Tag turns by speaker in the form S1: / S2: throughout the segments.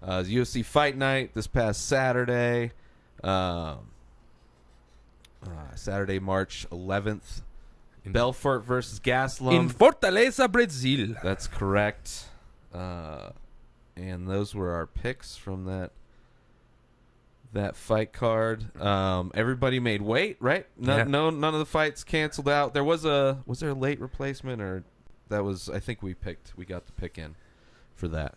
S1: UFC Fight Night this past Saturday. Saturday, March 11th. BELFORT versus GASTELUM.
S2: In Fortaleza, Brazil.
S1: That's correct. And those were our picks from that fight card. Everybody made weight, right? None of the fights canceled out. Was there a late replacement, or that was? I think we got the pick in for that.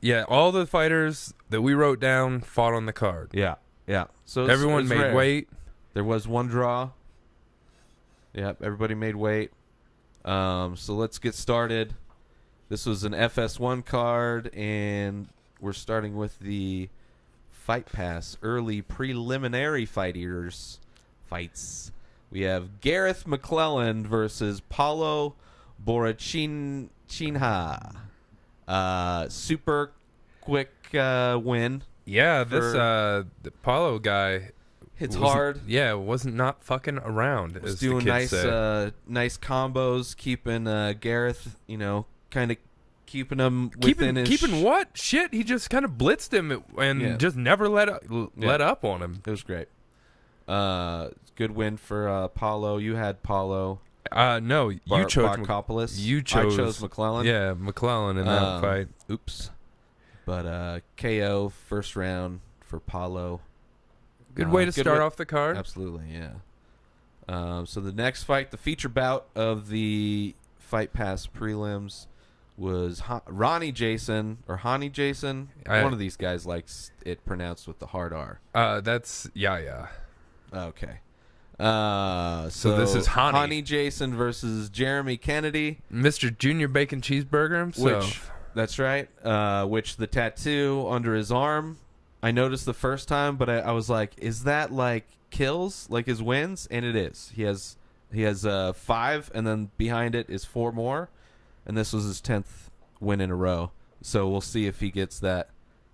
S2: Yeah, all the fighters that we wrote down fought on the card.
S1: Yeah. So
S2: everyone made
S1: rare.
S2: weight.
S1: There was one draw. Yeah, everybody made weight. So let's get started. This was an FS1 card, and we're starting with the Fight Pass early preliminary fights. We have Gareth McClelland versus Paulo Borrachinha. Super quick win.
S2: Yeah, the Paulo guy
S1: hits hard.
S2: Yeah, wasn't not fucking around.
S1: Was doing nice combos, keeping Gareth, kind of keeping him within his...
S2: Keeping what? Shit, he just kind of blitzed him and just never let up on him.
S1: It was great. Good win for Paulo. You had Paulo.
S2: No, you chose
S1: Barkopoulos.
S2: I
S1: chose McClelland.
S2: Yeah, McClelland in that fight.
S1: Oops. But KO first round for Paulo.
S2: Good way to start off the card.
S1: Absolutely, yeah. So the next fight, the feature bout of the Fight Pass prelims, was Ronnie Jason or Hani Jason. One of these guys likes it pronounced with the hard R.
S2: That's yeah.
S1: Okay. So
S2: this is
S1: Hani Jason versus Jeremy Kennedy,
S2: Mr. Junior Bacon Cheeseburger himself.
S1: That's right. Which the tattoo under his arm, I noticed the first time, but I was like, is that like kills, like his wins? And it is. He has 5, and then behind it is 4 more, and this was his 10th win in a row. So we'll see if he gets that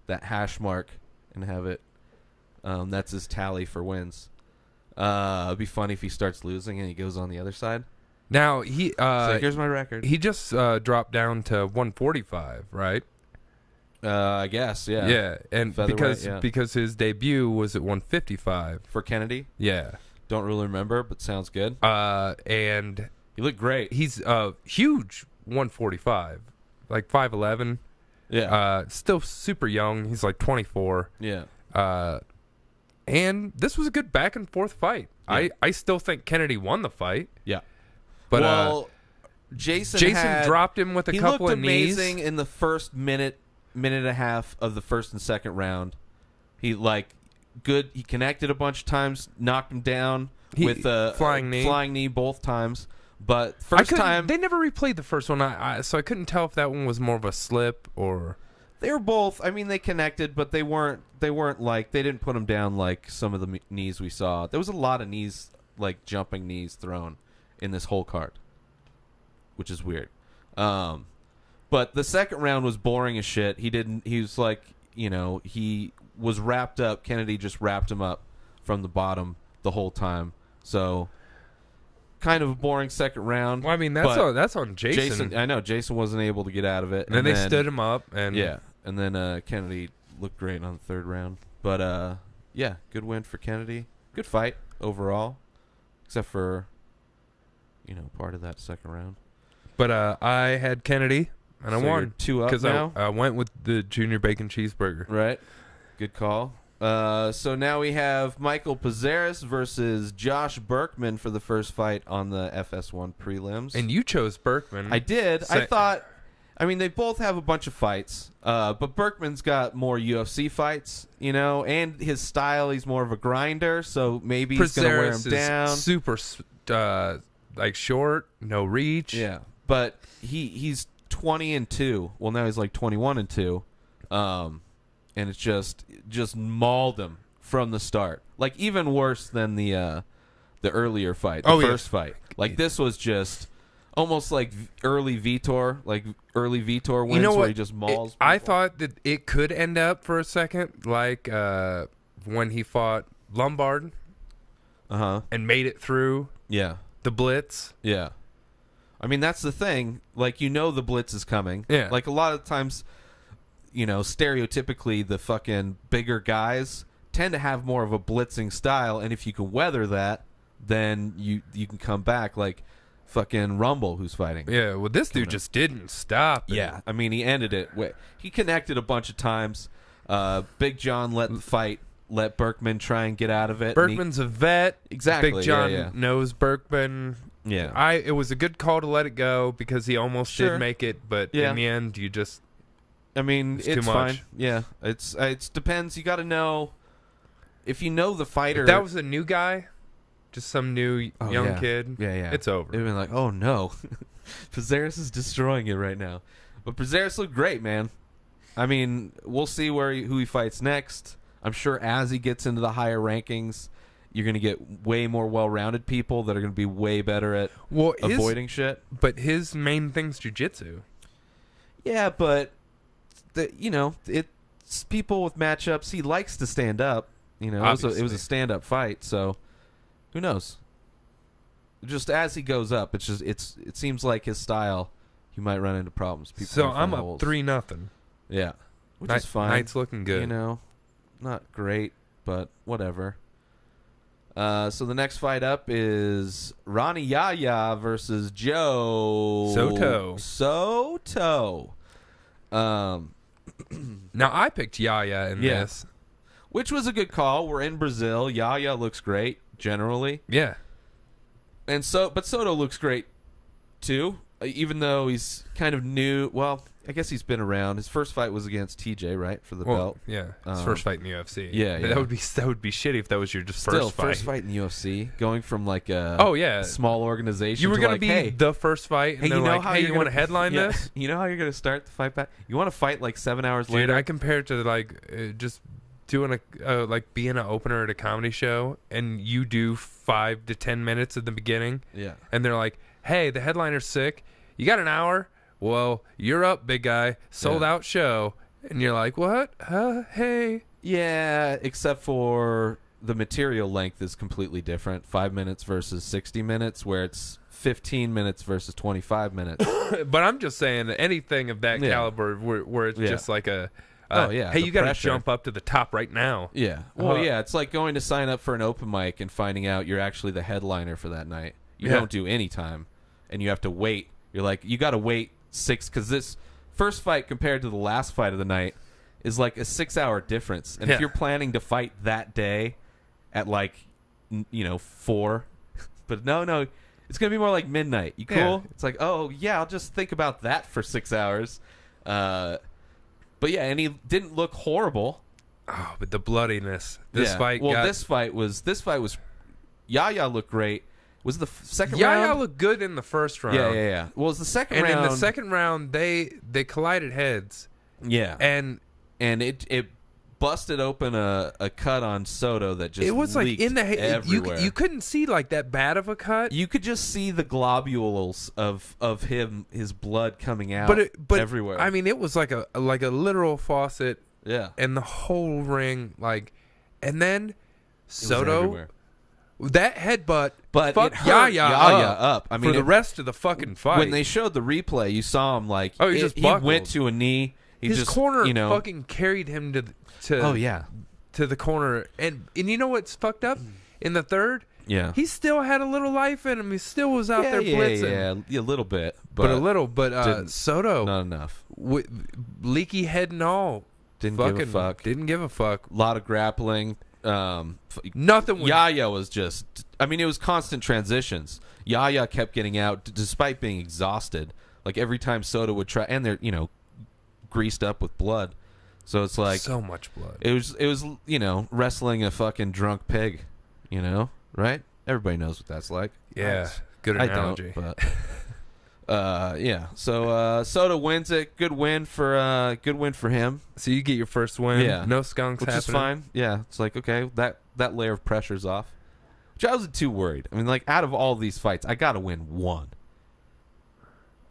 S1: hash mark and have it. That's his tally for wins. It'd be funny if he starts losing and he goes on the other side.
S2: Now he
S1: so here's my record.
S2: He just dropped down to 145, right?
S1: I guess, yeah.
S2: Yeah, and because his debut was at 155
S1: for Kennedy.
S2: Yeah,
S1: don't really remember, but sounds good.
S2: And
S1: he looked great.
S2: He's huge, 145, like 5'11".
S1: Yeah,
S2: still super young. He's like 24.
S1: Yeah.
S2: And this was a good back and forth fight. Yeah. I still think Kennedy won the fight.
S1: Yeah.
S2: But
S1: Jason
S2: dropped him with a couple of knees.
S1: He looked amazing in the first minute and a half of the first and second round. He good. He connected a bunch of times, knocked him down with a flying knee both times. But first time
S2: they never replayed the first one, so I couldn't tell if that one was more of a slip or.
S1: They were both. I mean, they connected, but they weren't like, they didn't put him down like some of the knees we saw. There was a lot of knees, like jumping knees thrown in this whole card, which is weird. But the second round was boring as shit. He was like, he was wrapped up. Kennedy just wrapped him up from the bottom the whole time. So kind of a boring second round.
S2: Well, I mean, that's on Jason.
S1: I know Jason wasn't able to get out of it.
S2: And then they stood him up, and
S1: and then Kennedy looked great on the third round. But good win for Kennedy. Good fight overall, except for part of that second round.
S2: But I had Kennedy, and I won
S1: 2 up now.
S2: I went with the Junior Bacon Cheeseburger.
S1: Right, good call. So now we have Michael Pizarris versus Josh Berkman for the first fight on the FS1 prelims.
S2: And you chose Berkman.
S1: I did. I thought, they both have a bunch of fights, but Berkman's got more UFC fights, and his style, he's more of a grinder, so maybe he's going to wear him down.
S2: Super, short, no reach.
S1: Yeah, but he's 20-2. Well, now he's like 21-2. And it's just mauled him from the start. Like, even worse than the earlier fight, the first fight. Like, this was just almost like early Vitor wins where he just mauls people.
S2: I thought that it could end up for a second like when he fought Lombard and made it through the blitz.
S1: Yeah. I mean, that's the thing. Like, the blitz is coming.
S2: Yeah.
S1: Like, a lot of times stereotypically the fucking bigger guys tend to have more of a blitzing style, and if you can weather that, then you can come back like fucking Rumble, who's fighting.
S2: Yeah, well, this dude just didn't stop.
S1: Yeah, I mean, he ended it. He connected a bunch of times. Big John let Berkman try and get out of it.
S2: Berkman's a vet.
S1: Exactly.
S2: Big John knows Berkman.
S1: Yeah.
S2: It was a good call to let it go because he almost did make it, but in the end, you just...
S1: I mean, it's
S2: too much.
S1: fine. Yeah, it depends. You got to know... If you know the fighter...
S2: If that was a new guy, just some new young kid, it's over.
S1: It would have been like, oh, no. Prazeres is destroying it right now. But Prazeres looked great, man. I mean, we'll see who he fights next. I'm sure as he gets into the higher rankings, you're going to get way more well-rounded people that are going to be way better at avoiding shit.
S2: But his main thing's jiu-jitsu.
S1: Yeah, but, it's people with matchups. He likes to stand up. It was a stand-up fight, so who knows? Just as he goes up, it seems like his style, he might run into problems.
S2: So I'm up 3-0.
S1: Yeah, which is fine.
S2: Night's looking good.
S1: Not great, but whatever. So the next fight up is Ronnie Yaya versus Joe Soto.
S2: Now I picked Yaya in this.
S1: Which was a good call. We're in Brazil. Yaya looks great, generally.
S2: Yeah.
S1: But Soto looks great, too, even though he's kind of new. Well, I guess he's been around. His first fight was against TJ, right, for the belt?
S2: Yeah, his first fight in the UFC.
S1: Yeah.
S2: That would be shitty if that was your first fight.
S1: First fight in the UFC, going from like a small organization.
S2: You were
S1: going to
S2: be the first fight, and
S1: you
S2: want to headline this?
S1: You know how you're going to start the fight back? You want to fight like 7 hours later?
S2: Dude, I compare it to just doing being an opener at a comedy show, and you do 5 to 10 minutes at the beginning.
S1: Yeah.
S2: And they're like, hey, the headliner's sick. You got an hour? Well, you're up, big guy. Sold out show. And you're like, what? Hey.
S1: Yeah, except for the material length is completely different. 5 minutes versus 60 minutes, where it's 15 minutes versus 25 minutes.
S2: But I'm just saying that anything of that caliber where it's just like a... hey, you got to jump up to the top right now.
S1: Yeah. Well, it's like going to sign up for an open mic and finding out you're actually the headliner for that night. You don't do any time, and you have to wait. You're like, you got to wait 6, because this first fight compared to the last fight of the night is like a 6-hour difference. And if you're planning to fight that day at 4, but no, it's going to be more like midnight. You cool? Yeah. It's like, oh, yeah, I'll just think about that for 6 hours. But yeah, and he didn't look horrible.
S2: Oh, but the bloodiness. This fight
S1: was Yaya looked great. Was the second round?
S2: Yaya looked good in the first round.
S1: Yeah. Well, it was the second round.
S2: And in the second round, they collided heads.
S1: Yeah.
S2: And
S1: it busted open a cut on Soto that just leaked
S2: in the head.
S1: Everywhere.
S2: You couldn't see like that bad of a cut.
S1: You could just see the globules of his blood coming out but everywhere.
S2: I mean, it was like a literal faucet.
S1: Yeah.
S2: And the whole ring, and then Soto, that headbutt,
S1: but
S2: fucked
S1: Yaya up. I mean,
S2: for the rest of the fucking fight.
S1: When they showed the replay, you saw him he went to a knee.
S2: His corner fucking carried him to the corner, and you know what's fucked up? In the third, he still had a little life in him. He still was out there blitzing,
S1: a little bit,
S2: but Soto
S1: not enough.
S2: Leaky head and all,
S1: didn't give a fuck. A lot of grappling.
S2: Nothing.
S1: Yaya was just. I mean, it was constant transitions. Yaya kept getting out despite being exhausted. Like every time Soto would try, and they're greased up with blood, so it's like
S2: so much blood.
S1: It was wrestling a fucking drunk pig, right? Everybody knows what that's like.
S2: Yeah, good analogy.
S1: I don't, but so Soto wins it. Good win for him.
S2: So you get your first win.
S1: Yeah,
S2: no skunks,
S1: which is fine. Yeah, it's like, okay, that layer of pressure's off. Which I wasn't too worried. I mean, like, out of all these fights, I gotta win one.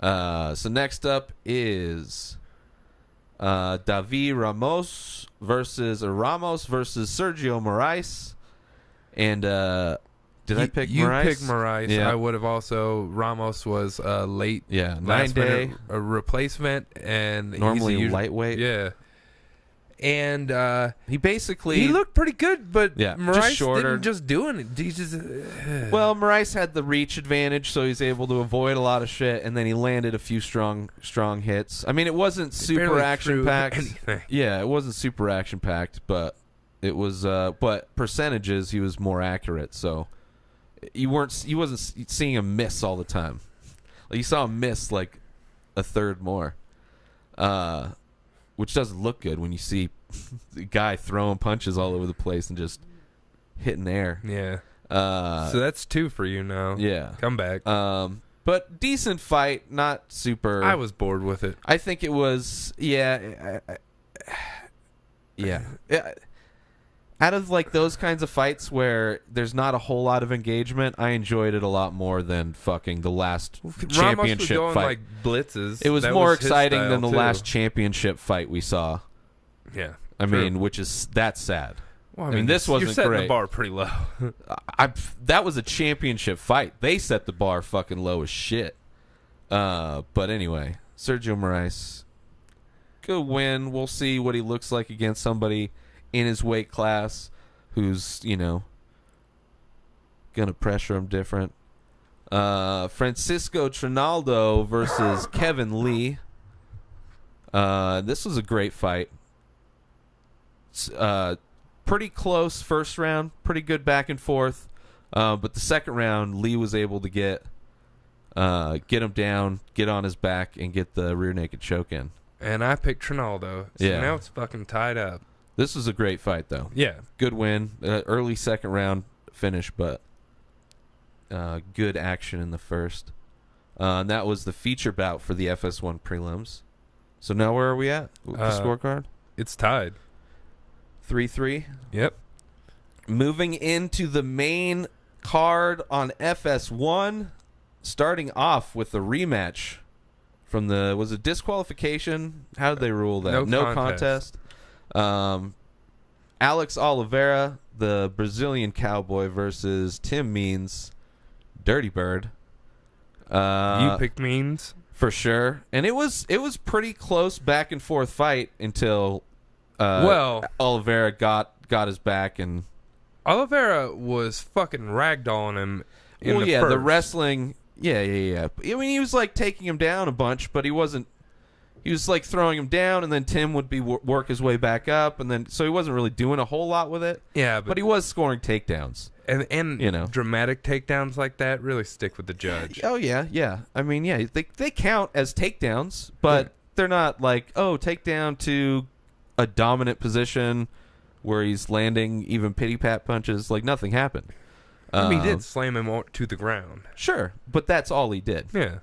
S1: So next up is Davi Ramos versus Sergio Moraes. And did I pick Moraes?
S2: You picked Moraes. Yeah. I would have also. Ramos was late.
S1: Yeah, 9-day
S2: a replacement, and
S1: normally lightweight.
S2: Yeah, And
S1: he
S2: looked pretty good, but Maurice
S1: didn't
S2: just do it. He just
S1: well, Maurice had the reach advantage, so he's able to avoid a lot of shit, and then he landed a few strong hits. I mean, it wasn't super action packed. Yeah, it wasn't super action packed, but it was. But percentages, he was more accurate. So you wasn't seeing him miss all the time. Like you saw him miss like a third more. Which doesn't look good when you see the guy throwing punches all over the place and just hitting air.
S2: Yeah. So that's 2 for you now.
S1: Yeah.
S2: Come back.
S1: But decent fight, not super.
S2: I was bored with it.
S1: I think it was, yeah. Out of like those kinds of fights where there's not a whole lot of engagement, I enjoyed it a lot more than fucking the last championship
S2: was going
S1: fight.
S2: Like blitzes.
S1: It was more exciting than the last championship fight we saw.
S2: Yeah,
S1: I mean, which is that's sad.
S2: Well, I mean,
S1: this wasn't
S2: you're setting
S1: great.
S2: the bar pretty low.
S1: That was a championship fight. They set the bar fucking low as shit. But anyway, Sergio Moraes, good win. We'll see what he looks like against somebody in his weight class who's, gonna pressure him different. Francisco Trinaldo versus Kevin Lee. This was a great fight. Pretty close first round, pretty good back and forth. But the second round, Lee was able to get him down, get on his back, and get the rear naked choke in.
S2: And I picked Trinaldo. So now it's fucking tied up.
S1: This was a great fight, though.
S2: Yeah.
S1: Good win. Early second round finish, but good action in the first. And that was the feature bout for the FS1 prelims. So now where are we at with the scorecard?
S2: It's tied.
S1: 3-3?
S2: Yep.
S1: Moving into the main card on FS1, starting off with the rematch from was it disqualification? How did they rule that?
S2: No contest.
S1: Alex Oliveira, the Brazilian cowboy, versus Tim Means, Dirty Bird.
S2: You picked Means
S1: for sure, and it was pretty close back and forth fight until Oliveira got his back, and
S2: Oliveira was fucking ragdolling him.
S1: The wrestling. Yeah. I mean, he was like taking him down a bunch, but he wasn't. He was like throwing him down, and then Tim would be work his way back up, and then so he wasn't really doing a whole lot with it.
S2: Yeah,
S1: but he was scoring takedowns,
S2: and dramatic takedowns like that really stick with the judge.
S1: Oh yeah. I mean, yeah, they count as takedowns, but they're not like takedown to a dominant position where he's landing even pity pat punches. Like nothing happened.
S2: He did slam him to the ground.
S1: Sure, but that's all he did.
S2: Yeah,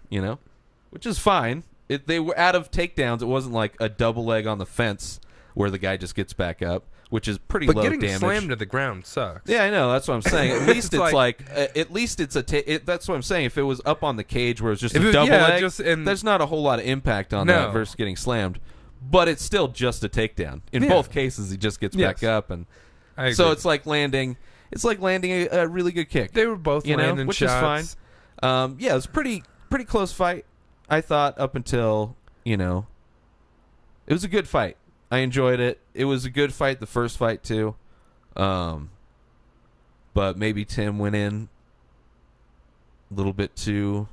S1: which is fine. They were out of takedowns. It wasn't like a double leg on the fence where the guy just gets back up, which is pretty low damage.
S2: But getting slammed to the ground sucks.
S1: Yeah, I know. That's what I'm saying. At least at least it's that's what I'm saying. If it was up on the cage where it's just a double leg, there's not a whole lot of impact on that versus getting slammed. But it's still just a takedown. In both cases, he just gets back up, and so it's like landing. It's like landing a really good kick.
S2: They were both landing
S1: which
S2: shots.
S1: is fine. It was pretty close fight. I thought up until, it was a good fight. I enjoyed it. It was a good fight, the first fight, too. But maybe Tim went in a little bit too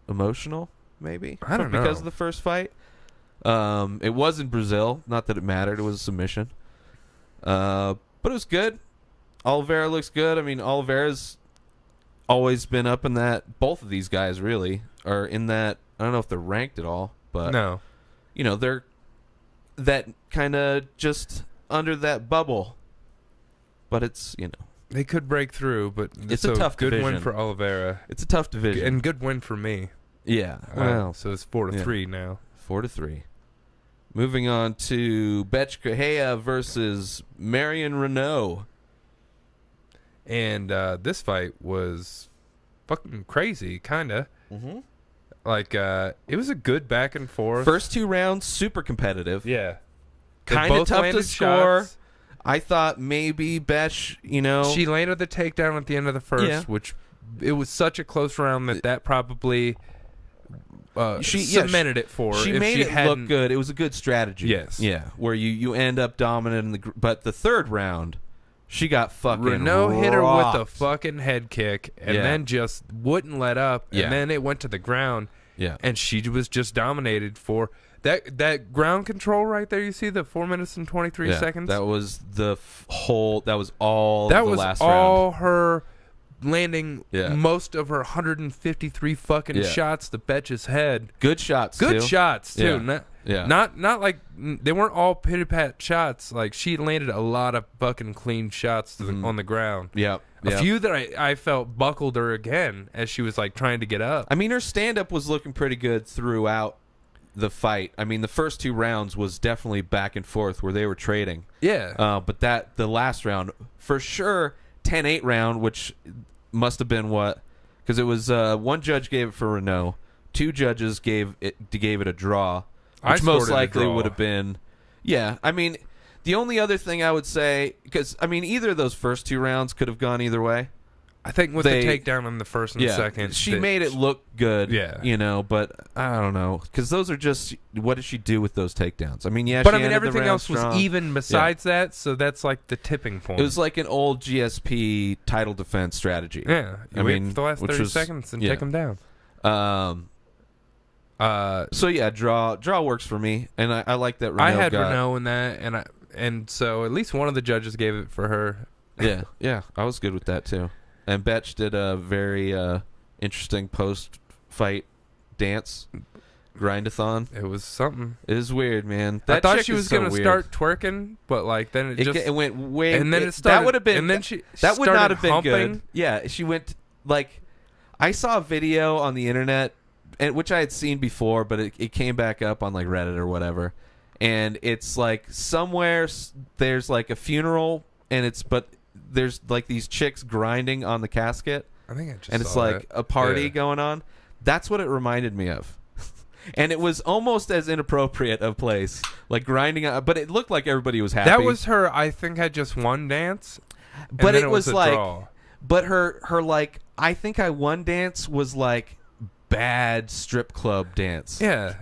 S1: emotional, maybe.
S2: I don't know.
S1: Because of the first fight. It was in Brazil. Not that it mattered. It was a submission. But it was good. Oliveira looks good. I mean, Oliveira's always been up in that. Both of these guys, really, are in that. I don't know if they're ranked at all, but
S2: no,
S1: they're that kind of just under that bubble. But it's
S2: they could break through, but
S1: it's a tough
S2: good
S1: division.
S2: Win for Oliveira.
S1: It's a tough division
S2: and good win for me.
S1: Yeah, well,
S2: so it's 4-3 now.
S1: 4-3. Moving on to Betch Correia versus Marion Renault.
S2: And this fight was fucking crazy, kind of.
S1: Mm-hmm.
S2: Like, it was a good back and forth.
S1: First 2 rounds, super competitive.
S2: Yeah.
S1: Kind of tough to score. Shots. I thought maybe Betch,
S2: She landed the takedown at the end of the first, which it was such a close round that probably cemented it for her.
S1: She made it look good. It was a good strategy.
S2: Yes.
S1: Yeah, where you end up dominant but the third round, she got fucking
S2: Ranallo hit her
S1: rocked.
S2: with a fucking head kick and then just wouldn't let up. And then it went to the ground.
S1: Yeah.
S2: And she was just dominated for that ground control right there. You see the 4 minutes and 23 seconds?
S1: That was the whole. That was all
S2: that
S1: the
S2: was
S1: last
S2: all
S1: round.
S2: her landing most of her 153 fucking shots to Betch's head.
S1: Good shots,
S2: Good
S1: too.
S2: shots, too.
S1: Yeah.
S2: Not like they weren't all pitty-pat shots. Like she landed a lot of fucking clean shots on the ground.
S1: Yeah.
S2: A few that I felt buckled her again as she was like trying to get up.
S1: I mean, her stand-up was looking pretty good throughout the fight. I mean, the first 2 rounds was definitely back and forth where they were trading.
S2: Yeah.
S1: But the last round, for sure, 10-8 round, which must have been what? Because it was one judge gave it for Renault, 2 judges gave it a draw, which most likely would have been. Yeah, I mean, the only other thing I would say, because I mean, either of those first 2 rounds could have gone either way.
S2: I think with the takedown in the first and second,
S1: she made it look good.
S2: Yeah,
S1: but I don't know, because those are just, what did she do with those takedowns? I mean,
S2: but I mean, everything else was even besides that, so that's like the tipping point.
S1: It was like an old GSP title defense strategy.
S2: Yeah, I mean, for the last 30 seconds and take them down.
S1: So yeah, draw works for me, and I like that.
S2: I had Renault in that, and so at least one of the judges gave it for her.
S1: Yeah, I was good with that too. And Betch did a very interesting post-fight dance, grindathon.
S2: It was something.
S1: It is weird, man.
S2: I thought she was gonna start twerking, but like then it
S1: went way.
S2: And then it started.
S1: That would have been.
S2: And then she
S1: that would not have been
S2: humping.
S1: good. Yeah, she went like. I saw a video on the internet, which I had seen before, but it came back up on like Reddit or whatever, and it's like somewhere there's like a funeral, and there's like these chicks grinding on the casket.
S2: I think I just
S1: and it's
S2: saw
S1: like a party going on. That's what it reminded me of. And it was almost as inappropriate a place, like grinding on, but it looked like everybody was happy.
S2: That was her, I think, had just one dance.
S1: But it was like
S2: draw.
S1: But her like, I think I won dance was like bad strip club dance.
S2: Yeah.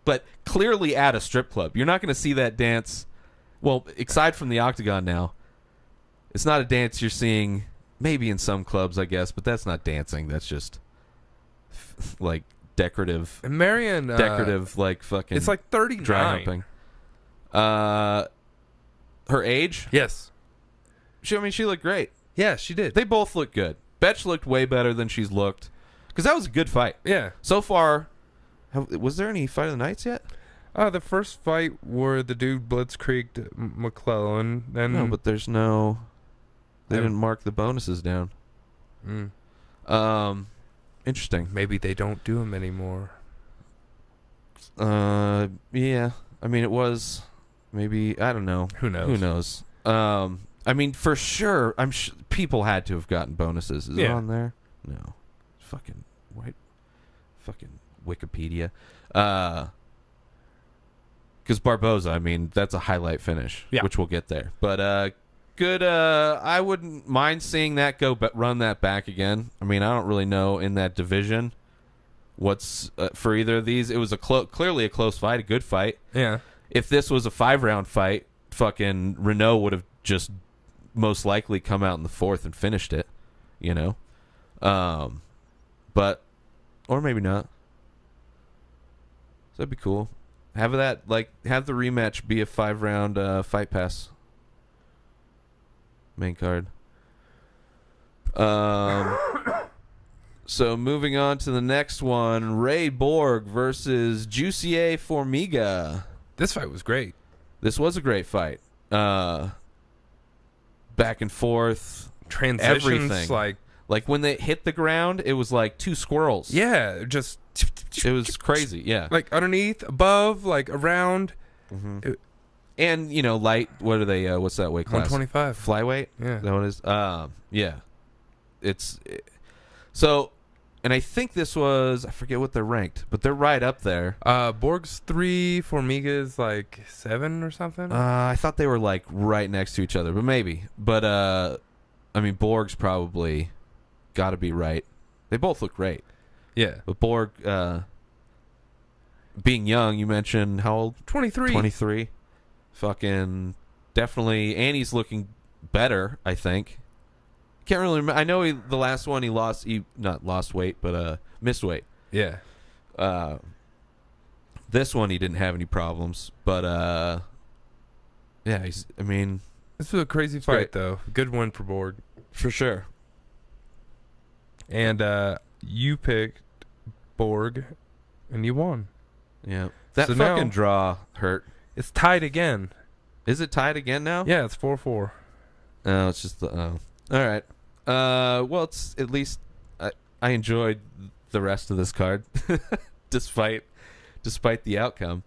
S1: But clearly at a strip club. You're not going to see that dance, well, aside from the Octagon now. It's not a dance you're seeing maybe in some clubs, I guess, but that's not dancing. That's just like decorative.
S2: And Marion,
S1: like fucking.
S2: It's like 39.
S1: Dry humping. Her age?
S2: Yes.
S1: She looked great.
S2: Yeah, she did.
S1: They both looked good. Betch looked way better than she's looked, because that was a good fight.
S2: Yeah.
S1: So far, was there any fight of the nights yet?
S2: The first fight where the dude blitzkrieged McClellan.
S1: No, but there's no. They didn't mark the bonuses down. Interesting.
S2: Maybe they don't do them anymore.
S1: Yeah. I mean, it was maybe, I don't know.
S2: Who knows?
S1: I mean, for sure, people had to have gotten bonuses. Is it on there? No. Fucking Wikipedia. Because Barboza, I mean, that's a highlight finish, which we'll get there. But good. I wouldn't mind seeing that go, but run that back again. I mean, I don't really know in that division what's for either of these. It was clearly a close fight, a good fight.
S2: Yeah. If
S1: this was a 5-round fight, fucking Renault would have just most likely come out in the 4th and finished it, but or maybe not. So that'd be cool. Have the rematch be a 5-round fight pass main card. So moving on to the next one, Ray Borg versus Jussier Formiga.
S2: This fight was great.
S1: This was a great fight. Back and forth,
S2: transitions,
S1: everything. Like when they hit the ground, it was like 2 squirrels.
S2: Yeah,
S1: it was crazy. Yeah,
S2: like underneath, above, like around.
S1: Mm-hmm. And light. What are they? What's that weight class?
S2: 125
S1: flyweight.
S2: Yeah,
S1: that one is. Yeah, so. And I think this was, I forget what they're ranked, but they're right up there.
S2: Borg's 3, Formiga's like 7 or something.
S1: I thought they were like right next to each other, but maybe. But I mean, Borg's probably got to be right. They both look great.
S2: Yeah.
S1: But Borg, being young, you mentioned how old?
S2: 23.
S1: 23. Fucking definitely. Annie's looking better, I think. Can't really remember. I know the last one he not lost weight, but missed weight.
S2: Yeah.
S1: This one he didn't have any problems, but yeah, this
S2: was a crazy fight though. Good win for Borg.
S1: For sure.
S2: And you picked Borg and you won.
S1: Yeah. That fucking draw hurt.
S2: It's tied again.
S1: Is it tied again now?
S2: Yeah, it's 4-4.
S1: Oh, it's just all right. Well, it's at least I enjoyed the rest of this card, despite the outcome.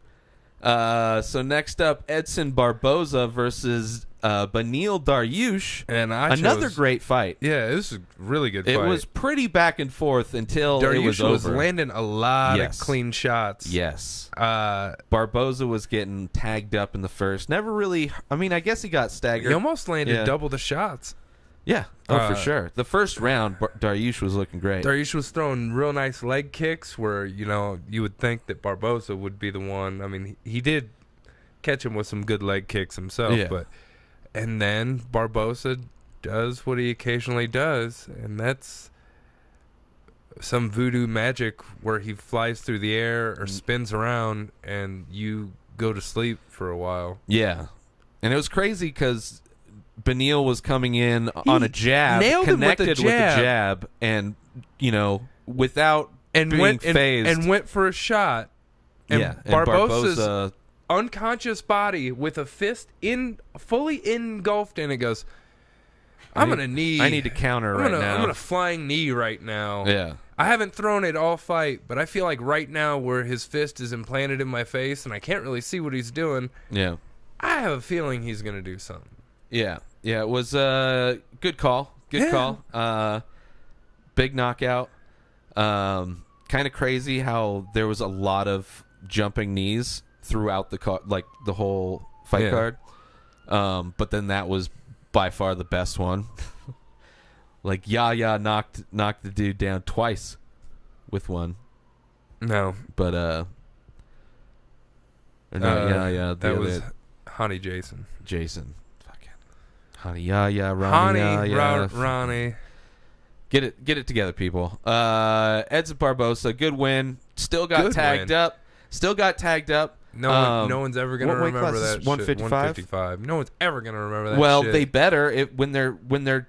S1: So next up, Edson Barboza versus Beneil Dariush,
S2: and
S1: another great fight.
S2: Yeah, it was a really good fight.
S1: It was pretty back and forth until
S2: Dariush
S1: it was over.
S2: was landing a lot of clean shots.
S1: Yes. Barboza was getting tagged up in the first. Never really. I guess he got staggered.
S2: He almost landed double the shots.
S1: Yeah. Oh, for sure. The first round, Dariush was looking great.
S2: Dariush was throwing real nice leg kicks where, you would think that Barboza would be the one. He did catch him with some good leg kicks himself. Yeah. And then Barboza does what he occasionally does, and that's some voodoo magic where he flies through the air or spins around, and you go to sleep for a while.
S1: Yeah. And it was crazy because Beneil was coming in on a jab, connected with a jab, and without being phased,
S2: and went for a shot. And Barboza's unconscious body with a fist fully engulfed in it goes, I need to counter right now. I'm gonna flying knee right now.
S1: Yeah.
S2: I haven't thrown it all fight, but I feel like right now where his fist is implanted in my face and I can't really see what he's doing.
S1: Yeah.
S2: I have a feeling he's gonna do something.
S1: Yeah. Yeah, it was a good call. Good call. Big knockout. Kind of crazy how there was a lot of jumping knees throughout the whole fight card. But then that was by far the best one. Yaya knocked the dude down twice with one.
S2: No.
S1: But
S2: that was Honey Jason.
S1: Honey, Ronnie. Get it together, people. Edson Barboza, good win. Still got tagged up.
S2: No one's ever gonna remember that.
S1: 155?
S2: 155. No one's ever gonna remember that.
S1: Well,
S2: shit.
S1: They better when they're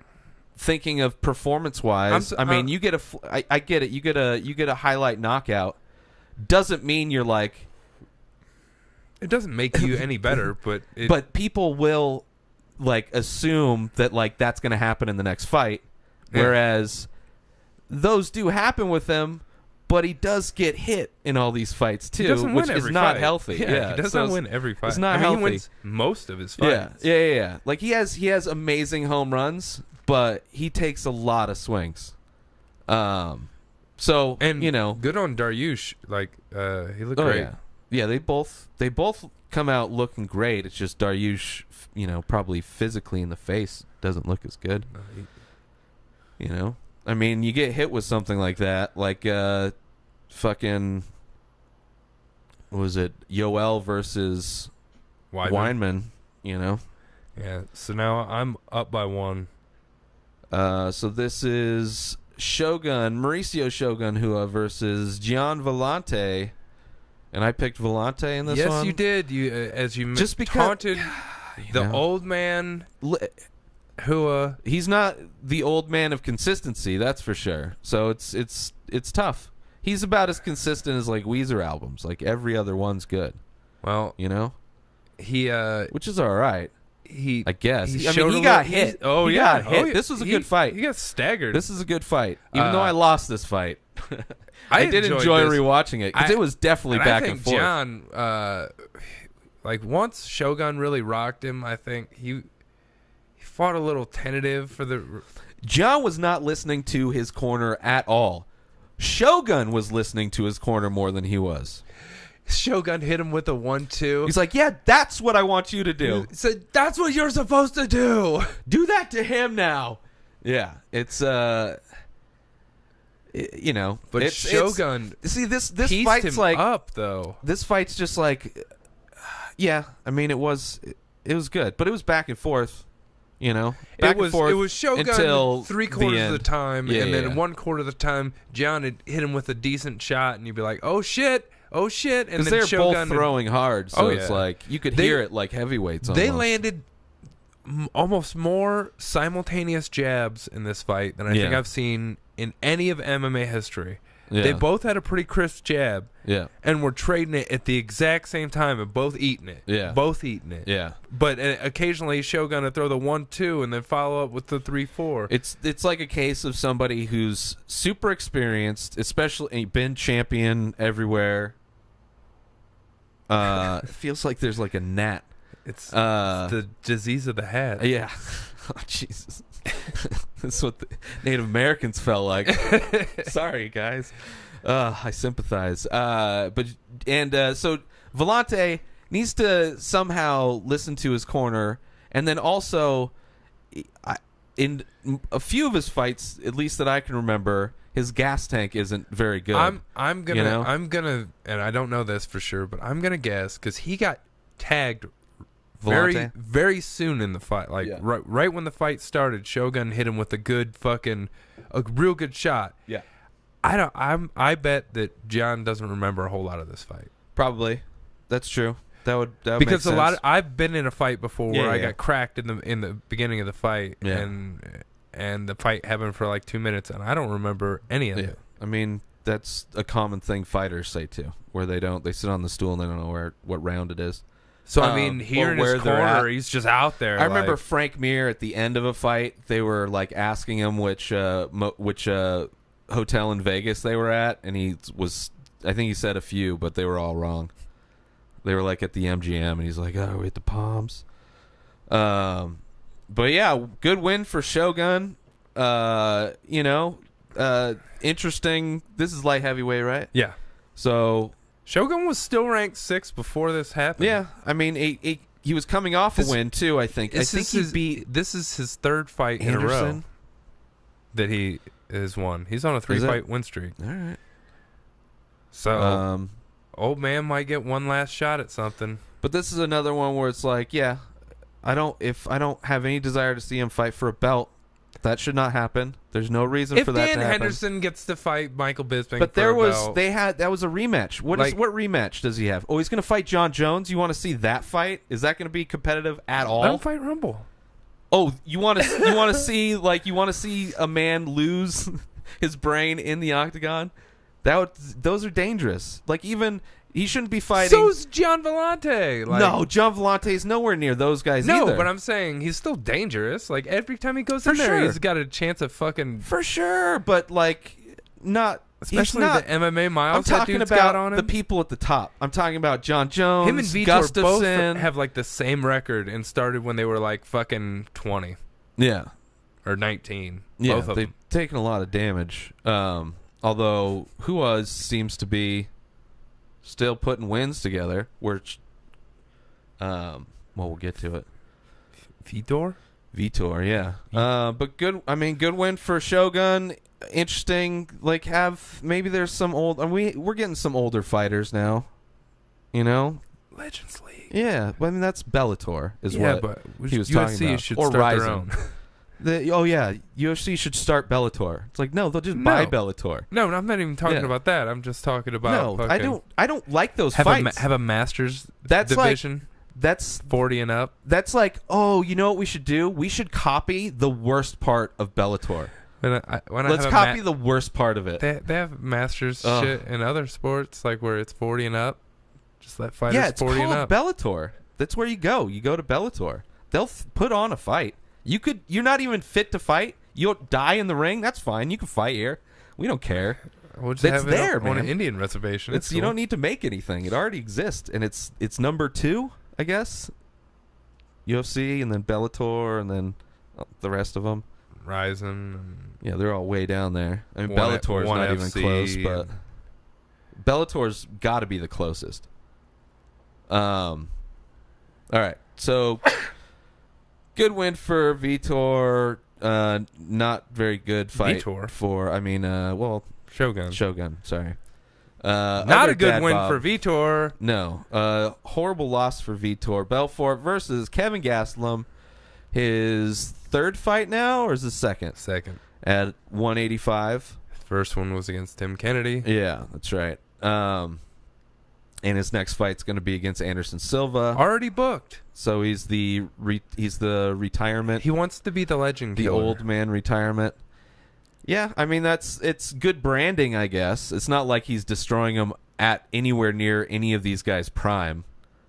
S1: thinking of performance wise. You get I get it. You get a highlight knockout. Doesn't mean you're like.
S2: It doesn't make you any better,
S1: but people will assume that that's going to happen in the next fight, whereas those do happen with him. But he does get hit in all these fights too, which is not healthy.
S2: Yeah, he doesn't win every fight.
S1: It's not healthy.
S2: He wins most of his fights.
S1: Yeah. He has amazing home runs, but he takes a lot of swings. Good on
S2: Dariush. He looked great.
S1: Yeah, they both come out looking great. It's just Dariush, probably physically in the face doesn't look as good. You get hit with something like that, fucking, what was it, Yoel versus Weinman,
S2: Yeah, so now I'm up by one.
S1: So this is Mauricio Shogun Hua versus Gian Vellante, and I picked Vellante in this one.
S2: Yes, you did. As you just taunted the old man Hua.
S1: He's not the old man of consistency, that's for sure. So it's tough. He's about as consistent as Weezer albums. Every other one's good.
S2: Well, he
S1: which is all right.
S2: I
S1: guess. He got hit. He got hit. This was a good fight.
S2: He got staggered.
S1: This is a good fight. Even though I lost this fight. I did enjoy rewatching it because it was definitely back and forth.
S2: John, once Shogun really rocked him, I think he fought a little tentative for the.
S1: John was not listening to his corner at all. Shogun was listening to his corner more than he was.
S2: Shogun hit him with a 1-2.
S1: He's like, yeah, that's what I want you to do.
S2: He said, that's what you're supposed to do.
S1: Do that to him now. Yeah, it's you know,
S2: but Shogun.
S1: See, this
S2: pieced
S1: fight's
S2: him
S1: like
S2: up though.
S1: This fight's just like, yeah. I mean, it was good, but it was back and forth. You know,
S2: it was Shogun
S1: until
S2: 3/4 of the time, and then
S1: 1/4
S2: of the time, John had hit him with a decent shot, and you'd be like, "Oh shit, oh shit!" And then
S1: they're
S2: Shogun
S1: both throwing hard, so it's like you could hear it like heavyweights.
S2: They
S1: almost.
S2: landed almost more simultaneous jabs in this fight than I think I've seen in any of MMA history. Yeah. They both had a pretty crisp jab.
S1: Yeah.
S2: And were trading it at the exact same time and both eating it.
S1: Yeah.
S2: Both eating it.
S1: Yeah.
S2: But occasionally Shogun would throw the 1-2 and then follow up with the 3-4.
S1: It's like a case of somebody who's super experienced, especially been champion everywhere. It feels like there's like a gnat.
S2: It's the disease of the hat.
S1: Yeah. Oh, Jesus. That's what the Native Americans felt like. Sorry, guys. I sympathize. So Vellante needs to somehow listen to his corner, and then also, in a few of his fights, at least that I can remember, his gas tank isn't very good.
S2: I'm gonna, and I don't know this for sure, but I'm gonna guess because he got tagged
S1: Vellante?
S2: very soon in the fight, like right when the fight started. Shogun hit him with a real good shot.
S1: Yeah,
S2: I bet that John doesn't remember a whole lot of this fight.
S1: Probably, that's true. That would
S2: because
S1: make sense.
S2: I've been in a fight before where I got cracked in the beginning of the fight, and the fight happened for like 2 minutes, and I don't remember any of it.
S1: I mean, that's a common thing fighters say too, where they sit on the stool and they don't know what round it is.
S2: So I mean, here in his corner, he's just out there.
S1: I remember Frank Mir at the end of a fight. They were like asking him which hotel in Vegas they were at, and I think he said a few, but they were all wrong. They were like at the MGM, and he's like, "Oh, we're at the Palms." But yeah, good win for Shogun. Interesting. This is light heavyweight, right?
S2: Yeah.
S1: So.
S2: Shogun was still ranked 6th before this happened.
S1: Yeah, I mean, he was coming off a win too. I think he beat.
S2: This is his 3rd fight in a row that he has won. He's on a 3-fight win streak.
S1: All right.
S2: So, old man might get one last shot at something.
S1: But this is another one where it's like, if I don't have any desire to see him fight for a belt, that should not happen. There's no reason for that to happen.
S2: If Dan Henderson gets to fight Michael Bisping,
S1: but that was a rematch. What rematch does he have? Oh, he's going to fight John Jones. You want to see that fight? Is that going to be competitive at all?
S2: Let him fight Rumble.
S1: Oh, you want to see a man lose his brain in the octagon? Those are dangerous. Like even. He shouldn't be fighting.
S2: So's John Vellante.
S1: No, John Vellante is nowhere near those guys either.
S2: No, but I'm saying he's still dangerous. Like every time he goes in there, he's got a chance of fucking.
S1: For sure, but like not.
S2: Especially the MMA miles
S1: I'm talking
S2: that dude's
S1: about
S2: got on him.
S1: The people at the top. I'm talking about John Jones,
S2: him and Vitor
S1: Gustafsson.
S2: both have like the same record and started when they were like fucking 20.
S1: Yeah.
S2: Or 19.
S1: Yeah,
S2: both of
S1: they've
S2: them.
S1: taken a lot of damage. Although seems to be still putting wins together. Which, we'll get to it.
S2: Vitor,
S1: yeah. But good. I mean, good win for Shogun. Interesting. Like, maybe there's some old. We're getting some older fighters now. You know,
S2: Legends League.
S1: Yeah, well, I mean that's Bellator is what
S2: but
S1: he was
S2: UFC
S1: talking about.
S2: should
S1: or
S2: start
S1: Rising.
S2: their own.
S1: UFC should start Bellator. It's like no, they'll just buy Bellator.
S2: No, I'm not even talking about that. I'm just talking about.
S1: No, I don't like those fights.
S2: Have a Masters
S1: that's
S2: division.
S1: That's
S2: 40 and up.
S1: That's like, oh, you know what we should do? We should copy the worst part of Bellator. Let's copy the worst part of it.
S2: They have Masters shit in other sports, like where it's 40 and up. Just let fighters 40 and up.
S1: Bellator. That's where you go. You go to Bellator. They'll put on a fight. You're not even fit to fight. You'll die in the ring. That's fine. You can fight here. We don't care.
S2: We'll just have it on an Indian reservation.
S1: It's cool. You don't need to make anything. It already exists, and it's number 2, I guess. UFC, and then Bellator, and then the rest of them.
S2: Rising.
S1: Yeah, they're all way down there. I mean, Bellator's not even close, but Bellator's got to be the closest. All right, so good win for Vitor. Not very good fight
S2: Vitor?
S1: for. I mean, Shogun, sorry.
S2: Not a good win for Vitor.
S1: No. Horrible loss for Vitor. Belfort versus Kevin Gastelum. His third fight now, or is his second?
S2: Second.
S1: At 185.
S2: First one was against Tim Kennedy.
S1: Yeah, that's right. And his next fight's going to be against Anderson Silva.
S2: Already booked.
S1: So he's the retirement.
S2: He wants to be the legend
S1: The
S2: killer.
S1: old man retirement. Yeah, I mean it's good branding, I guess. It's not like he's destroying them at anywhere near any of these guys' prime.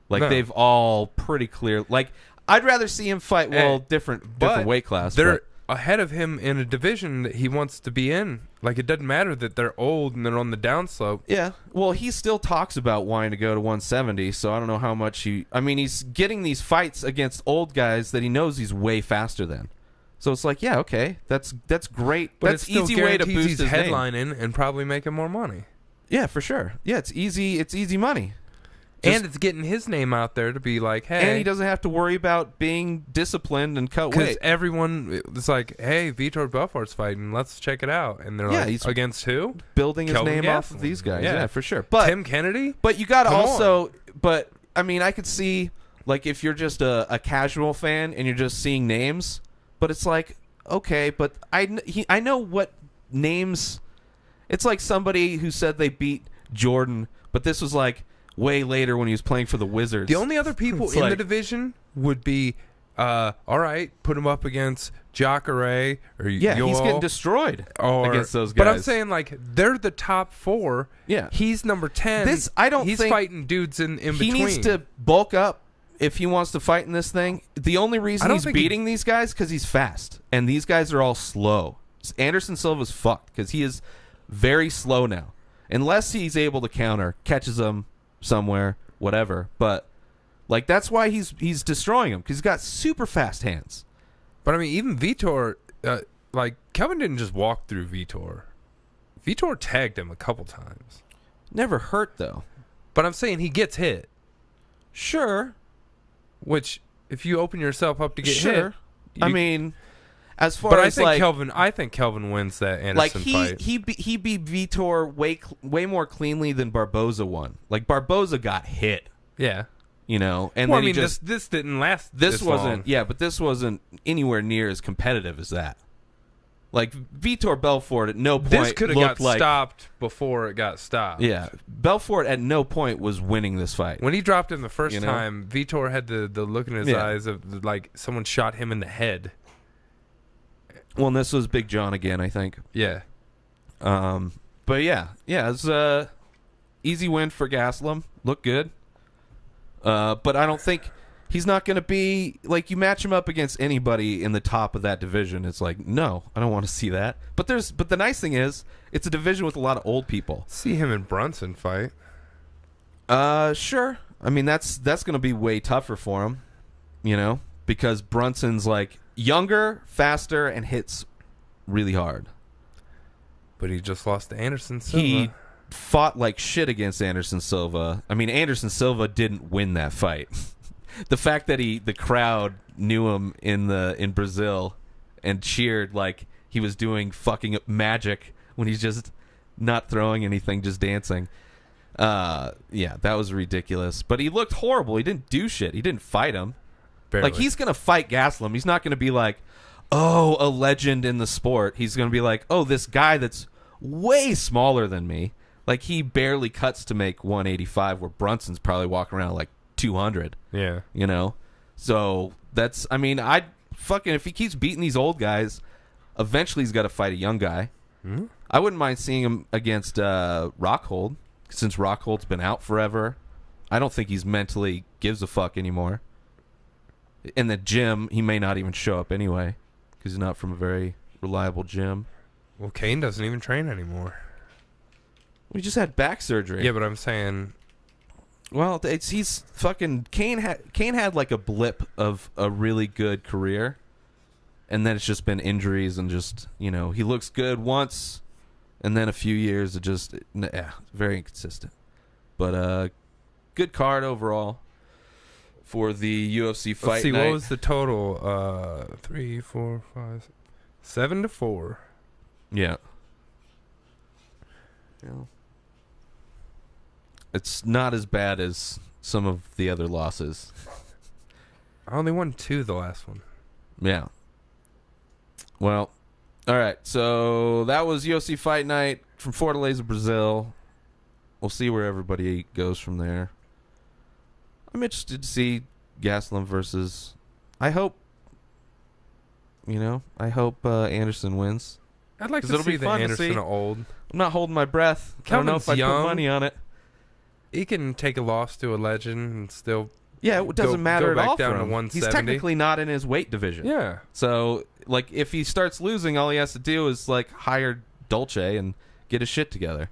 S1: Like they've all pretty clear. Like I'd rather see him fight different weight class.
S2: They're ahead of him in a division that he wants to be in. Like it doesn't matter that they're old and they're on the downslope.
S1: Yeah, well, he still talks about wanting to go to 170. So I don't know how much he's getting these fights against old guys that he knows he's way faster than. So it's like, yeah, okay, that's great.
S2: But
S1: that's
S2: it's still
S1: easy way to boost his name.
S2: headlining and probably making more money.
S1: Yeah, for sure. Yeah, it's easy. It's easy money.
S2: And it's getting his name out there to be like, hey.
S1: And he doesn't have to worry about being disciplined and cut weight.
S2: Because everyone is like, hey, Vitor Belfort's fighting. Let's check it out. And they're like,
S1: he's
S2: against who?
S1: Building his
S2: Kelvin
S1: name
S2: Gastelum.
S1: off of these guys.
S2: Yeah.
S1: Yeah, for sure. But
S2: Tim Kennedy?
S1: But you got to
S2: Come
S1: also...
S2: on.
S1: But, I mean, I could see, like, if you're just a casual fan and you're just seeing names, but it's like, okay, but I know what names... It's like somebody who said they beat Jordan, but this was like... way later when he was playing for the Wizards.
S2: The only other people in the division would be, all right, put him up against Jacare or Yoel.
S1: He's getting destroyed against those guys.
S2: But I'm saying, like, they're the top 4.
S1: Yeah.
S2: He's number 10.
S1: He's
S2: fighting dudes in between.
S1: He needs to bulk up if he wants to fight in this thing. The only reason he's beating these guys because he's fast. And these guys are all slow. Anderson Silva's fucked because he is very slow now. Unless he's able to counter, catches them somewhere, whatever, but like that's why he's destroying him because he's got super fast hands.
S2: But I mean, even Vitor, like Kelvin didn't just walk through Vitor. Vitor tagged him a couple times.
S1: Never hurt though.
S2: But I'm saying he gets hit.
S1: Sure.
S2: Which, if you open yourself up to get hit,
S1: I mean, as far as
S2: I think Kelvin wins that Anderson fight.
S1: He beat Vitor way more cleanly than Barboza won. Like Barboza got hit.
S2: Yeah.
S1: You know, and
S2: well,
S1: then
S2: I mean, this didn't last.
S1: This wasn't.
S2: Long.
S1: Yeah, but this wasn't anywhere near as competitive as that. Like Vitor Belfort at no point
S2: this could have got stopped before it got stopped.
S1: Yeah, Belfort at no point was winning this fight.
S2: When he dropped him the first time, Vitor had the look in his eyes of like someone shot him in the head.
S1: Well, and this was Big John again, I think.
S2: Yeah.
S1: But yeah, it's a easy win for Gastelum. Looked good. But I don't think he's not going to be like you match him up against anybody in the top of that division. It's like, no, I don't want to see that. But the nice thing is, it's a division with a lot of old people.
S2: See him and Brunson fight.
S1: Sure. I mean, that's going to be way tougher for him, you know, because Brunson's like younger, faster, and hits really hard.
S2: But he just lost to Anderson Silva.
S1: He fought like shit against Anderson Silva. I mean, Anderson Silva didn't win that fight. The fact that the crowd knew him in Brazil and cheered like he was doing fucking magic when he's just not throwing anything, just dancing. Yeah, that was ridiculous. But he looked horrible. He didn't do shit. He didn't fight him.
S2: Barely.
S1: Like, he's going to fight Gastelum. He's not going to be like, oh, a legend in the sport. He's going to be like, oh, this guy that's way smaller than me. Like, he barely cuts to make 185, where Brunson's probably walking around like 200.
S2: Yeah.
S1: You know? So, that's, I mean, if he keeps beating these old guys, eventually he's got to fight a young guy.
S2: Mm-hmm.
S1: I wouldn't mind seeing him against Rockhold, since Rockhold's been out forever. I don't think he's mentally gives a fuck anymore. In the gym, he may not even show up anyway because he's not from a very reliable gym.
S2: Well, Kane doesn't even train anymore.
S1: We just had back surgery.
S2: Yeah, but I'm saying...
S1: Well, he's fucking... Kane had like a blip of a really good career, and then it's just been injuries and just, you know, he looks good once, and then a few years of just... very inconsistent. But good card overall for the UFC fight
S2: Let's see,
S1: night.
S2: what was the total? 3, 4, 5, 7-4.
S1: Yeah. You know, it's not as bad as some of the other losses.
S2: I only won 2 the last one.
S1: Yeah. Well, all right. So that was UFC Fight Night from Fortaleza, Brazil. We'll see where everybody goes from there. I'm interested to see GASTELUM versus. I hope Anderson wins.
S2: I'd like to see the Anderson old.
S1: I'm not holding my breath. I don't know if I put money on it.
S2: He can take a loss to a legend and still.
S1: Yeah, it doesn't matter at all for him.
S2: To 170.
S1: He's technically not in his weight division.
S2: Yeah.
S1: So, like, if he starts losing, all he has to do is like hire Dolce and get his shit together.